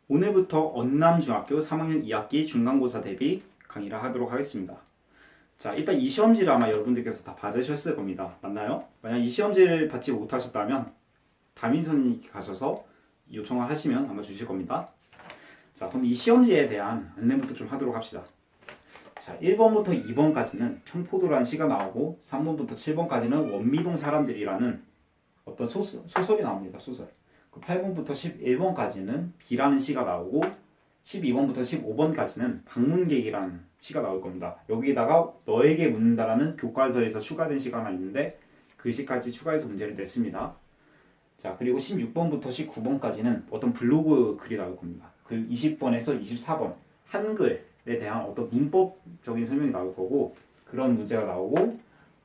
오늘부터 언남중학교 3학년 2학기 중간고사 대비 강의를 하도록 하겠습니다. 자, 일단 이 시험지를 아마 여러분들께서 다 받으셨을 겁니다. 맞나요? 만약 이 시험지를 받지 못하셨다면 담임 선생님께 가셔서 요청을 하시면 아마 주실 겁니다. 자, 그럼 이 시험지에 대한 안내부터 좀 하도록 합시다. 자, 1번부터 2번까지는 청포도라는 시가 나오고 3번부터 7번까지는 원미동 사람들이라는 어떤 소설이 나옵니다. 소설. 그 8번부터 11번까지는 비라는 시가 나오고 12번부터 15번까지는 방문객이라는 시가 나올 겁니다. 여기다가 너에게 묻는다라는 교과서에서 추가된 시가 하나 있는데 그 시까지 추가해서 문제를 냈습니다. 자, 그리고 16번부터 19번까지는 어떤 블로그 글이 나올 겁니다. 그 20번에서 24번 한글에 대한 어떤 문법적인 설명이 나올 거고 그런 문제가 나오고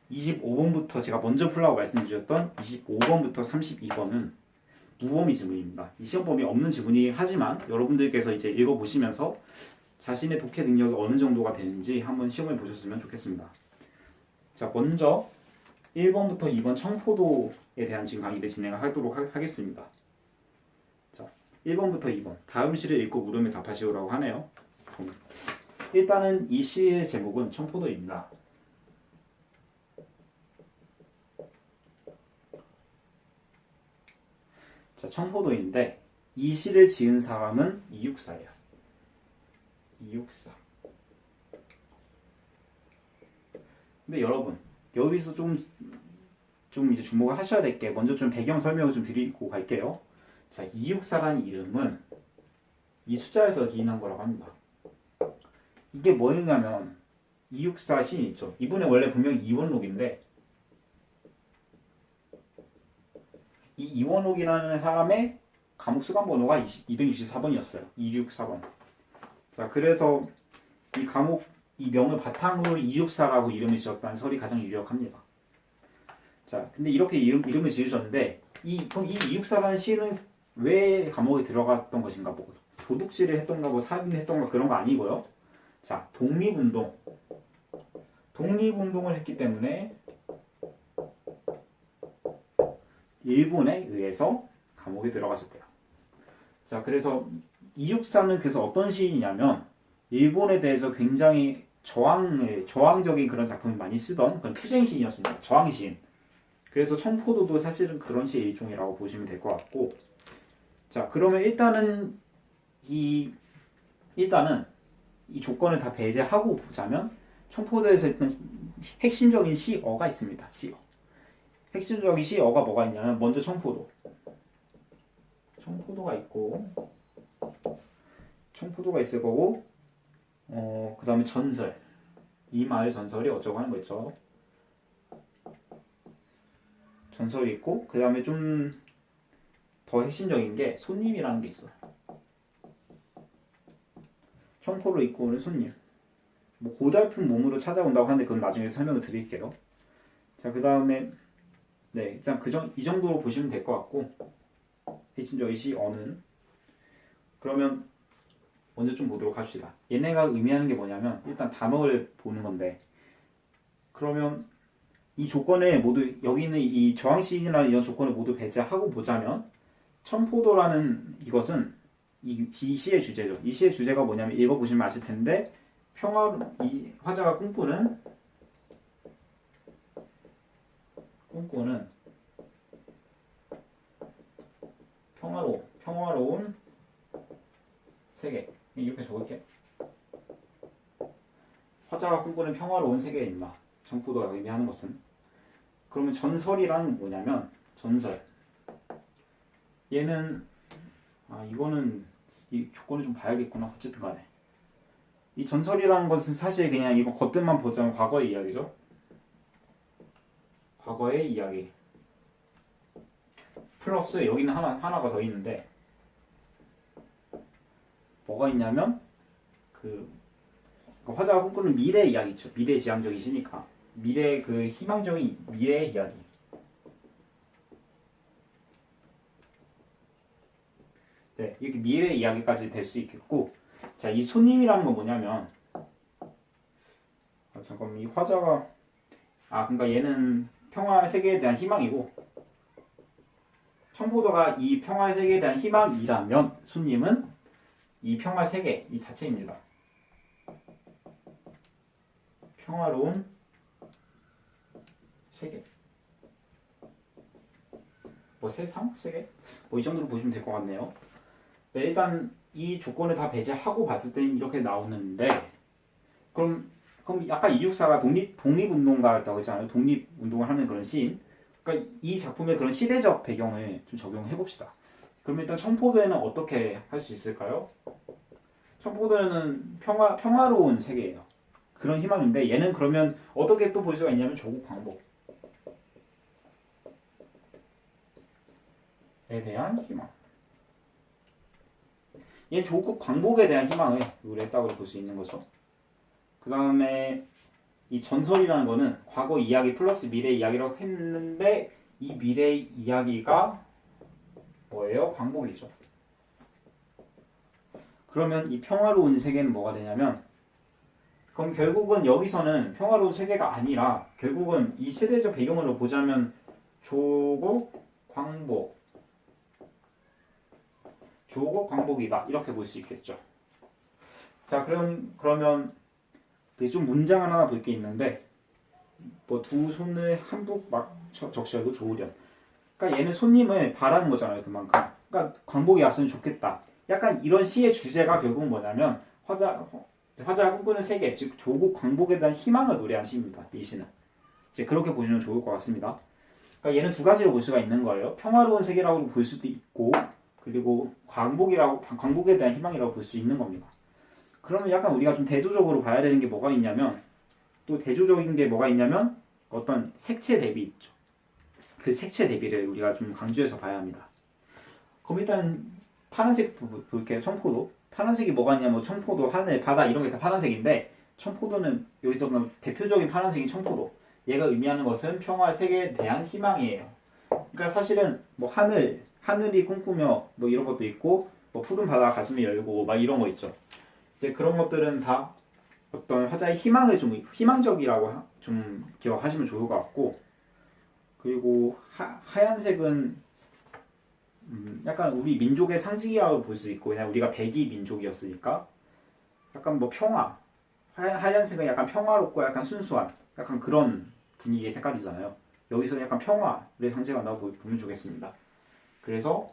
25번부터 제가 먼저 풀라고 말씀드렸던 25번부터 32번은 무범위 지문입니다. 이 시험 범위 없는 지문이 하지만 여러분들께서 이제 읽어보시면서 자신의 독해 능력이 어느 정도가 되는지 한번 시험해 보셨으면 좋겠습니다. 자, 먼저 1번부터 2번 청포도에 대한 지금 강의를 진행을 하도록 하겠습니다. 자, 1번부터 2번 다음 시를 읽고 물음에 답하시오라고 하네요. 일단은 이 시의 제목은 청포도입니다. 자, 청포도인데 이 시를 지은 사람은 이육사예요. 이육사. 근데 여러분 여기서 좀 이제 주목을 하셔야 될 게 먼저 좀 배경 설명을 좀 드리고 갈게요. 자, 이육사라는 이름은 이 숫자에서 기인한 거라고 합니다. 이게 뭐였냐면 이육사 시인 있죠. 이분의 원래 본명이 이원록인데 이 이원옥이라는 사람의 감옥 수감 번호가 264번이었어요. 264번. 자, 그래서 이 감옥 이 명을 바탕으로 이육사라고 이름을 지었다는 설이 가장 유력합니다. 자, 근데 이렇게 이름을 지으셨는데 그럼 이 이육사라는 시인은 왜 감옥에 들어갔던 것인가? 뭐 도둑질을 했던가 뭐 살인을 했던가 그런 거 아니고요. 자, 독립운동을 했기 때문에 일본에 의해서 감옥에 들어가셨대요. 자, 그래서 이육사는 그래서 어떤 시인이냐면 일본에 대해서 굉장히 저항적인 그런 작품을 많이 쓰던 그런 투쟁 시인이었습니다. 저항 시인. 그래서 청포도도 사실은 그런 시의 일종이라고 보시면 될 것 같고, 자, 그러면 일단은 이 조건을 다 배제하고 보자면 청포도에서 일단 핵심적인 시어가 있습니다. 시어. 핵심적인 시어가 뭐가 있냐면 먼저 청포도가 있고 청포도가 있을 거고 그 다음에 전설 이 마을 전설이 어쩌고 하는 거 있죠. 전설이 있고 그 다음에 좀 더 핵심적인 게 손님이라는 게 있어요. 청포로 입고 오는 손님 뭐 고달픈 몸으로 찾아온다고 하는데 그건 나중에 설명을 드릴게요. 자, 그 다음에 네, 일단 이 정도로 보시면 될 것 같고 핵심적인 시어는 그러면 먼저 좀 보도록 합시다. 얘네가 의미하는 게 뭐냐면 일단 단어를 보는 건데 그러면 이 조건을 모두 여기 있는 이 저항시인이라는 이런 조건을 모두 배제하고 보자면 청포도라는 이것은 이 시의 주제죠. 이 시의 주제가 뭐냐면 읽어보시면 아실 텐데 이 화자가 꿈꾸는 평화로운 세계 이렇게 적을게. 화자가 꿈꾸는 평화로운 세계입니다. 청포도가 의미하는 것은. 그러면 전설이란 뭐냐면 전설. 얘는 이거는 이 조건을 좀 봐야겠구나. 어쨌든 간에 이 전설이라는 것은 사실 그냥 이거 겉들만 보자면 과거의 이야기죠. 과거의 이야기. 플러스 여기는 하나가 더 있는데 뭐가 있냐면 그 화자가 꿈꾸는 미래 이야기 있죠. 미래 지향적이시니까 미래 그 희망적인 미래의 이야기. 네, 이렇게 미래 이야기까지 될 수 있겠고, 자, 이 손님이라는 건 뭐냐면 잠깐만 이 화자가 그러니까 얘는 평화 세계에 대한 희망이고 청포도가 이 평화 세계에 대한 희망이라면 손님은 이 평화 세계 이 자체입니다. 평화로운 세계. 뭐 세상? 세계? 뭐 이 정도로 보시면 될 것 같네요. 네, 일단 이 조건을 다 배제하고 봤을 때 이렇게 나오는데 그럼 약간 이육사가 독립운동가였다고 했잖아요. 독립운동을 하는 그런 시인. 그러니까 이 작품의 그런 시대적 배경을 좀 적용해 봅시다. 그럼 일단 청포도에는 어떻게 할 수 있을까요? 청포도에는 평화로운 세계예요. 그런 희망인데 얘는 그러면 어떻게 또 볼 수가 있냐면 조국 광복에 대한 희망. 얘 조국 광복에 대한 희망을 노래했다고 볼 수 있는 거죠. 그 다음에 이 전설이라는 거는 과거 이야기 플러스 미래 이야기라고 했는데 이 미래 이야기가 뭐예요? 광복이죠. 그러면 이 평화로운 세계는 뭐가 되냐면 그럼 결국은 여기서는 평화로운 세계가 아니라 결국은 이 시대적 배경으로 보자면 조국 광복이다 이렇게 볼 수 있겠죠. 자 그러면 좀 문장을 하나 볼 게 있는데 뭐 두 손을 한북 막 적셔도 좋으련. 그러니까 얘는 손님을 바라는 거잖아요. 그만큼. 그러니까 광복이 왔으면 좋겠다. 약간 이런 시의 주제가 결국은 뭐냐면 화자가 꿈꾸는 세계, 즉 조국 광복에 대한 희망을 노래한 시입니다. 이 시는. 이제 그렇게 보시면 좋을 것 같습니다. 그러니까 얘는 두 가지로 볼 수가 있는 거예요. 평화로운 세계라고 볼 수도 있고, 그리고 광복에 대한 희망이라고 볼 수 있는 겁니다. 그러면 약간 우리가 좀 대조적으로 봐야 되는 게 뭐가 있냐면, 또 대조적인 게 뭐가 있냐면, 어떤 색채 대비 있죠. 그 색채 대비를 우리가 좀 강조해서 봐야 합니다. 그럼 일단 파란색 볼게요. 청포도. 파란색이 뭐가 있냐면 청포도, 하늘, 바다 이런 게 다 파란색인데 청포도는 여기서 대표적인 파란색인 청포도. 얘가 의미하는 것은 평화 세계에 대한 희망이에요. 그러니까 사실은 뭐 하늘이 꿈꾸며 뭐 이런 것도 있고 뭐 푸른 바다 가슴이 열고 막 이런 거 있죠. 이제 그런 것들은 다 어떤 화자의 희망을 좀 희망적이라고 좀 기억하시면 좋을 것 같고 그리고 하얀색은 약간 우리 민족의 상징이라고 볼 수 있고 그냥 우리가 백이 민족이었으니까 약간 뭐 평화 하얀색은 약간 평화롭고 약간 순수한 약간 그런 분위기의 색깔이잖아요. 여기서는 약간 평화를 상징한다고 보면 좋겠습니다. 그래서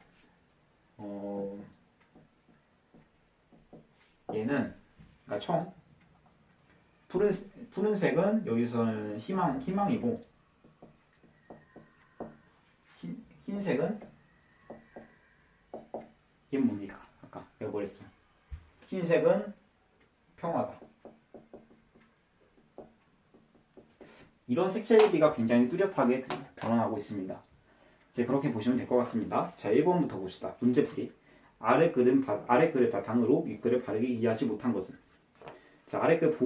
얘는 그러니까 푸른색은 여기서는 희망이고 흰색은 이게 뭡니까? 아까 내가 뭐랬어? 흰색은 평화다. 이런 색채비가 굉장히 뚜렷하게 드러나고 있습니다. 이제 그렇게 보시면 될 것 같습니다. 자, 1번부터 봅시다. 문제풀이. 아래 글을 바탕으로 윗글을 바르게 이해하지 못한 것은? 자, 아래 글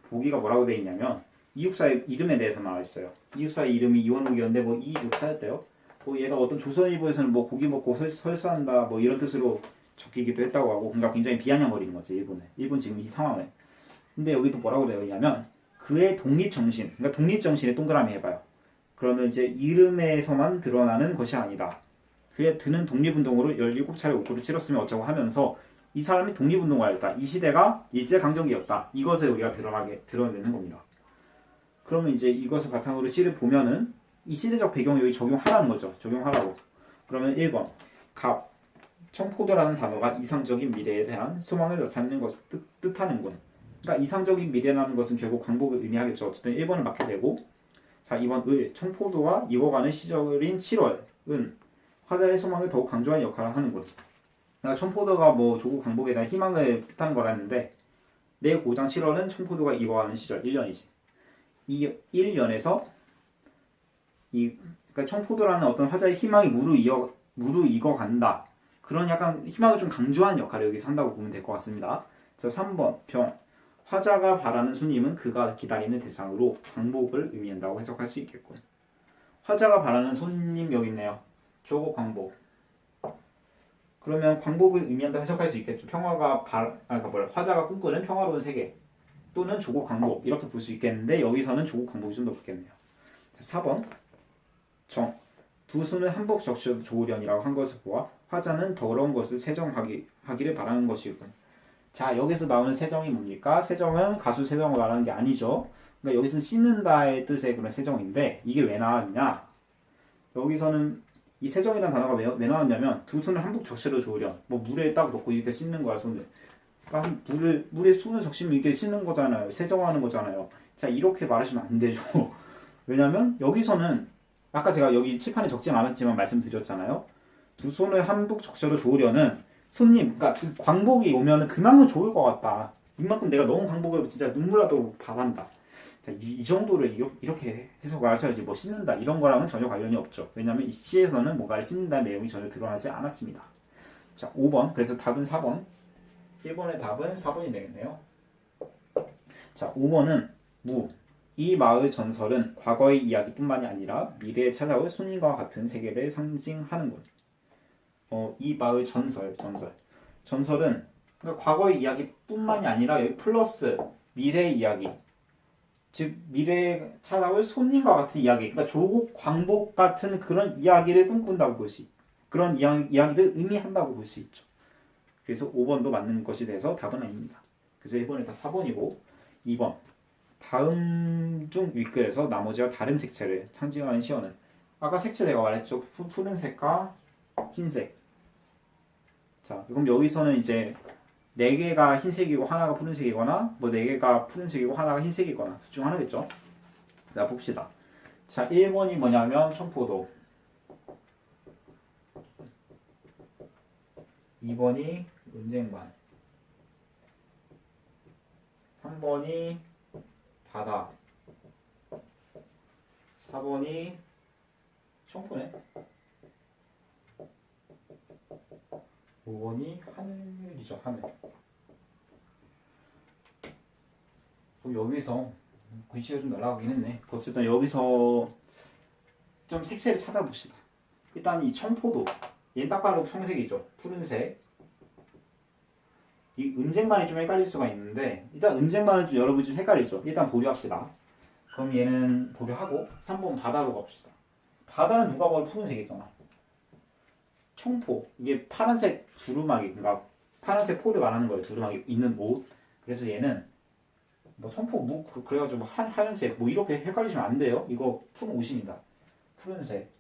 보기가 뭐라고 되어 있냐면 이육사의 이름에 대해서 나와 있어요. 이육사의 이름이 이원욱이었는데 뭐 이육사였대요. 뭐 얘가 어떤 조선일보에서는 뭐 고기 먹고 설사한다 뭐 이런 뜻으로 적히기도 했다고 하고 그러니까 굉장히 비아냥거리는 거지 일본 지금 이 상황을. 근데 여기도 뭐라고 되어 있냐면 그의 독립정신, 그러니까 독립정신에 동그라미 해봐요. 그러면 이제 이름에서만 드러나는 것이 아니다. 그는 독립운동으로 17차례 옥고를 치렀으며 어쩌고 하면서 이 사람이 독립운동가였다. 이 시대가 일제강점기였다. 이것을 우리가 드러내는 겁니다. 그러면 이제 이것을 바탕으로 시를 보면은 이 시대적 배경을 여기 적용하라는 거죠. 적용하라고. 그러면 1번 청포도라는 단어가 이상적인 미래에 대한 소망을 나타내는 것 뜻하는군. 그러니까 이상적인 미래라는 것은 결국 광복을 의미하겠죠. 어쨌든 1번을 맞게 되고 자 2번 청포도와 익어가는 시절인 7월은 화자의 소망을 더욱 강조한 역할을 하는군. 그러니까 청포도가 뭐 조국 광복에 대한 희망을 뜻하는 거라는데 내 고장 7월은 청포도가 익어가는 시절 1년이지. 이 1년에서 그러니까 청포도라는 어떤 화자의 희망이 무르익어간다. 그런 약간 희망을 좀 강조하는 역할을 여기서 한다고 보면 될 것 같습니다. 자 3번 병. 화자가 바라는 손님은 그가 기다리는 대상으로 광복을 의미한다고 해석할 수 있겠군. 화자가 바라는 손님 여기 있네요. 조국 광복. 그러면 광복을 의미한다고 해석할 수 있겠죠. 화자가 꿈꾸는 평화로운 세계 또는 조국 광복 이렇게 볼 수 있겠는데 여기서는 조국 광복이 좀 더 붙겠네요. 자 4번 정. 두 손을 한복 적셔도 좋으련이라고 한 것을 보아 화자는 더러운 것을 세정하기를 바라는 것이군. 자, 여기서 나오는 세정이 뭡니까? 세정은 가수 세정을 말하는 게 아니죠. 그러니까 여기서는 씻는다의 뜻의 그런 세정인데 이게 왜 나왔냐? 여기서는 이 세정이라는 단어가 왜 나왔냐면 두 손을 한복 적시로 조으렴. 뭐 물에 딱 넣고 이렇게 씻는 거야 손을. 그러니까 물에 손을 적시면 이게 씻는 거잖아요. 세정하는 거잖아요. 자, 이렇게 말하시면 안 되죠. 왜냐면 여기서는 아까 제가 여기 칠판에 적지 않았지만 말씀드렸잖아요. 두 손을 한복 적셔로 조으려는 손님, 그러니까 광복이 오면은 그만큼 좋을 것 같다. 이만큼 내가 너무 광복을 진짜 눈물 나도록 바란다. 자, 이 정도를 이렇게 해석을 하셔야지 뭐 씻는다 이런 거랑은 전혀 관련이 없죠. 왜냐하면 이 시에서는 뭔가를 씻는다는 내용이 전혀 드러나지 않았습니다. 자, 5번. 그래서 답은 4번. 1번의 답은 4번이 되겠네요. 자, 5번은 무. 이 마을 전설은 과거의 이야기뿐만이 아니라 미래에 찾아올 손님과 같은 세계를 상징하는군. 이 마을 전설은 그러니까 과거의 이야기뿐만이 아니라 여기 플러스 미래의 이야기. 즉 미래에 찾아올 손님과 같은 이야기, 그러니까 조국 광복 같은 그런 이야기를 꿈꾼다고 볼 수, 그런 이야기를 의미한다고 볼 수 있죠. 그래서 5번도 맞는 것이 돼서 답은 아닙니다. 그래서 1번이 다 4번이고 2번 다음 중 윗글에서 나머지와 다른 색채를 상징하는 시어는 아까 색채 내가 말했죠. 푸른색과 흰색. 자, 그럼 여기서는 이제 4개가 흰색이고 하나가 푸른색이거나 뭐 4개가 푸른색이고 하나가 흰색이거나 둘 중 하나겠죠. 자, 봅시다. 자, 1번이 뭐냐면 청포도, 2번이 은쟁반, 3번이 바다, 4번이 청포네, 5번이 하늘이죠. 하늘. 그럼 여기서 글씨가 좀 날아가긴 했네. 어쨌든 여기서 좀 색채를 찾아봅시다. 일단 이 청포도, 얘는 딱 봐도 청색이죠. 푸른색. 이 은쟁반이 좀 헷갈릴 수가 있는데 일단 은쟁반은 좀 여러분이 좀 헷갈리죠. 일단 보류합시다. 그럼 얘는 보류하고 3번 바다로 갑시다. 바다는 누가 봐도 푸른색이잖아. 청포, 이게 파란색 두루마기, 그러니까 파란색 포를 말하는 거예요. 두루마기 있는 옷. 그래서 얘는 뭐 청포 무 그래가지고 뭐 하얀색 뭐 이렇게 헷갈리시면 안 돼요. 이거 푸른 옷입니다. 푸른색.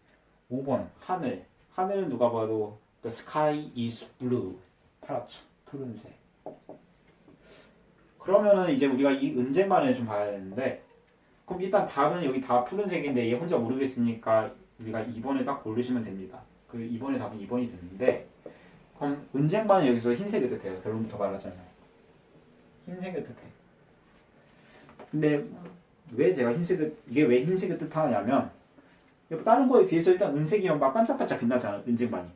5번 하늘. 하늘은 누가 봐도 the sky is blue. 파랗죠. 푸른색. 그러면은 이제 우리가 이 은쟁반을 좀 봐야 되는데, 그럼 일단 답은 여기 다 푸른색인데 얘 혼자 모르겠으니까 우리가 2번을 딱 고르시면 됩니다. 그 2번의 답은 2번이 되는데, 그럼 은쟁반은 여기서 흰색이 뜻해요. 결론부터 말하자면 흰색이 뜻해. 근데 왜 제가 이게 왜 흰색을 뜻하냐면 다른 거에 비해서 일단 은색이면 막 반짝반짝 빛나잖아요. 은쟁반이.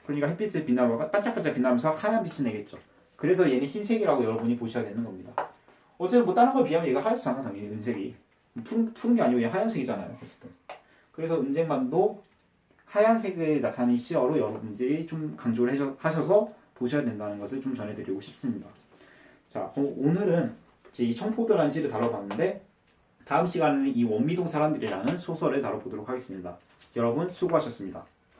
그러니까 햇빛에 빛나면 반짝반짝 빛나면서 하얀 빛이 내겠죠. 그래서 얘는 흰색이라고 여러분이 보셔야 되는 겁니다. 어쨌든 뭐 다른 거에 비하면 얘가 하얗잖아. 당연히 은색이. 푸른 게 아니고 얘 하얀색이잖아요. 어쨌든. 그래서 은쟁반도 하얀색을 나타내는 시어로 여러분들이 좀 강조를 하셔서 보셔야 된다는 것을 좀 전해드리고 싶습니다. 자, 오늘은 이제 이 청포도라는 시를 다뤄봤는데 다음 시간에는 이 원미동 사람들이라는 소설을 다뤄보도록 하겠습니다. 여러분 수고하셨습니다.